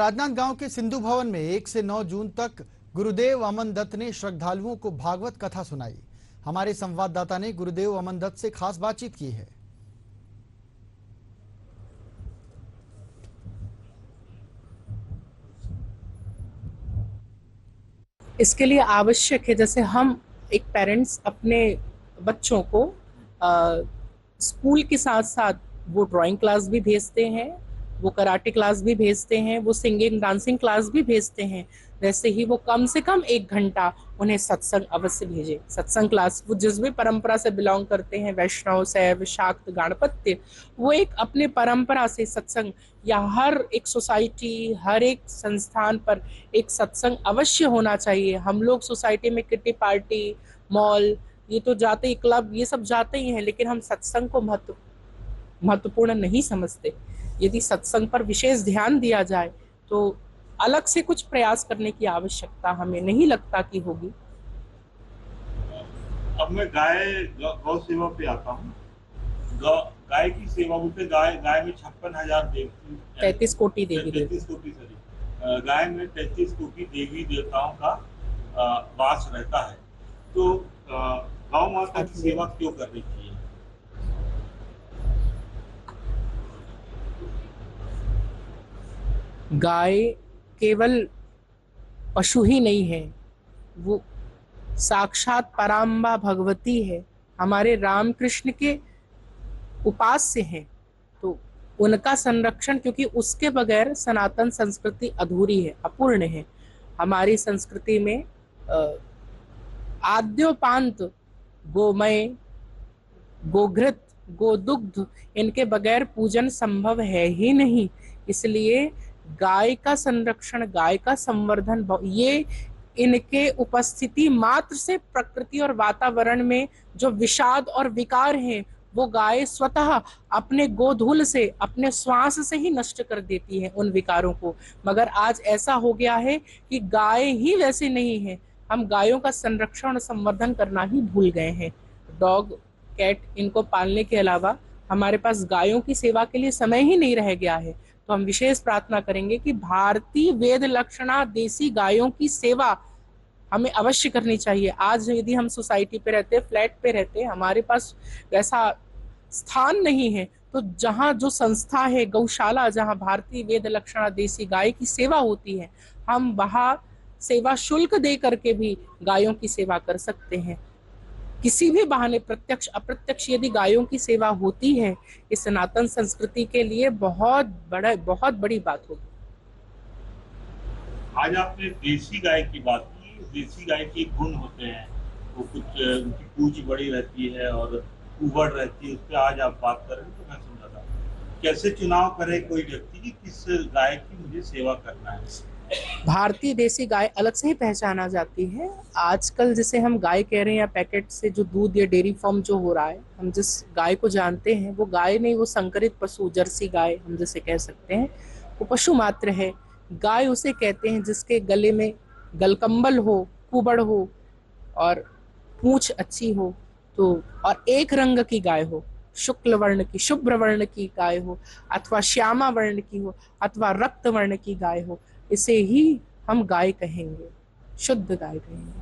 राजनांदगांव के सिंधु भवन में 1 से 9 जून तक गुरुदेव अमन दत्त ने श्रद्धालुओं को भागवत कथा सुनाई। हमारे संवाददाता ने गुरुदेव अमन दत्त से खास बातचीत की है। इसके लिए आवश्यक है, जैसे हम एक पेरेंट्स अपने बच्चों को स्कूल के साथ साथ वो ड्राइंग क्लास भी भेजते हैं, वो कराटे क्लास भी भेजते हैं, वो सिंगिंग डांसिंग क्लास भी भेजते हैं, वैसे ही वो कम से कम 1 घंटा उन्हें सत्संग अवश्य भेजे। सत्संग क्लास वो जिस भी परंपरा से बिलोंग करते हैं, वैष्णव, शैव, शाक्त, गाणपत्य, वो एक अपने परंपरा से सत्संग, या हर एक सोसाइटी, हर एक संस्थान पर एक सत्संग अवश्य होना चाहिए। हम लोग सोसाइटी में किटी पार्टी, मॉल, ये तो जाते ही, क्लब, ये सब जाते ही हैं, लेकिन हम सत्संग को महत्वपूर्ण नहीं समझते। यदि सत्संग पर विशेष ध्यान दिया जाए तो अलग से कुछ प्रयास करने की आवश्यकता हमें नहीं लगता कि होगी। अब मैं गौ सेवा पे आता हूँ। गाय की सेवा बोलते, गाय में 56,000 देवी, 33 कोटि देवी, 33 कोटि सॉरी, गाय में 33 कोटि देवी देवताओं का वास रहता है। तो गौ माता की सेवा क्यों करनी चाहिए? गाय केवल पशु ही नहीं है, वो साक्षात पराम्बा भगवती है, हमारे रामकृष्ण के उपास्य हैं। तो उनका संरक्षण, क्योंकि उसके बगैर सनातन संस्कृति अधूरी है, अपूर्ण है। हमारी संस्कृति में आद्योपांत गोमय, गोघृत, गोदुग्ध, इनके बगैर पूजन संभव है ही नहीं। इसलिए गाय का संरक्षण, गाय का संवर्धन, ये इनके उपस्थिति मात्र से प्रकृति और वातावरण में जो विषाद और विकार हैं, वो गाय स्वतः अपने गोधूल से, अपने श्वास से ही नष्ट कर देती है उन विकारों को। मगर आज ऐसा हो गया है कि गाय ही वैसे नहीं है, हम गायों का संरक्षण और संवर्धन करना ही भूल गए हैं। डॉग, कैट, इनको पालने के अलावा हमारे पास गायों की सेवा के लिए समय ही नहीं रह गया है। तो हम विशेष प्रार्थना करेंगे कि भारतीय वेद लक्षणा देसी गायों की सेवा हमें अवश्य करनी चाहिए। आज यदि हम सोसाइटी पे रहते, फ्लैट पे रहते, हमारे पास वैसा स्थान नहीं है, तो जहाँ जो संस्था है, गौशाला, जहाँ भारतीय वेद लक्षणा देसी गाय की सेवा होती है, हम वहाँ सेवा शुल्क दे करके भी गायों की सेवा कर सकते हैं। किसी भी बहाने, प्रत्यक्ष अप्रत्यक्ष, यदि गायों की सेवा होती है, इस सनातन संस्कृति के लिए बहुत बड़ी बात होगी। आज आपने देसी गाय की बात की। देसी गाय के गुण होते हैं, वो कुछ उनकी पूंछ बड़ी रहती है और उबड़ रहती है, उस पर आज आप बात कर रहे हैं। तो मैं समझा था, कैसे चुनाव करे कोई व्यक्ति कि किस गाय की मुझे सेवा करना है? भारतीय देसी गाय अलग से ही पहचाना जाती है। आजकल जिसे हम गाय कह रहे हैं, या पैकेट से जो दूध या डेयरी फार्म जो हो रहा है, हम जिस गाय को जानते हैं वो गाय नहीं, वो संकरित पशु, जर्सी गाय हम जिसे कह सकते हैं, वो पशु मात्र है। गाय उसे कहते हैं जिसके गले में गलकंबल हो, कुबड़ हो और पूंछ अच्छी हो, तो और एक रंग की गाय हो, शुक्ल वर्ण की, शुभ्र वर्ण की गाय हो, अथवा श्यामा वर्ण की हो, अथवा रक्त वर्ण की गाय हो, इसे ही हम गाय कहेंगे, शुद्ध गाय कहेंगे।